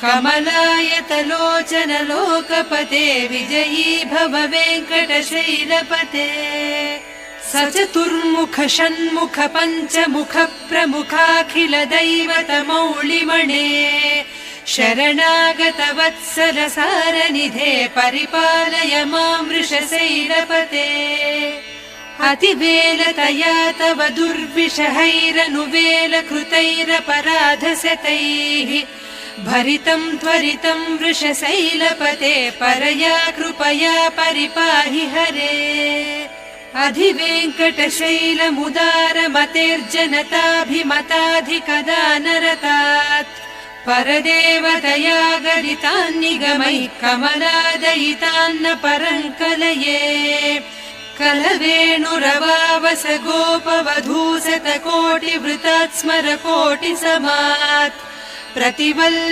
कमलायतलोचन लोकपते विजयी भव वेङ्कटशैलपते सचतुर्मुख षण्मुख पञ्चमुख प्रमुखाखिल दैवतमौलिमणे शरणागत वत्सल सारनिधे परिपालय मां वृषशैलपते अतिवेलतया तव दुर्विषहैरनुवेल कृतैरपराधशतैः भरितं त्वरितं वृषशैलपते परया कृपया परिपाहि हरे अधिवेङ्कटशैलमुदारमतेर्जनताभिमताधिकदानरतात् परदेवतया गदितान्निगमैः कमलादयितान्न परङ्कलये कलवेणुरवावस गोपवधूसतकोटिवृतात् स्मर कोटिसमात् प्रतिवल्ल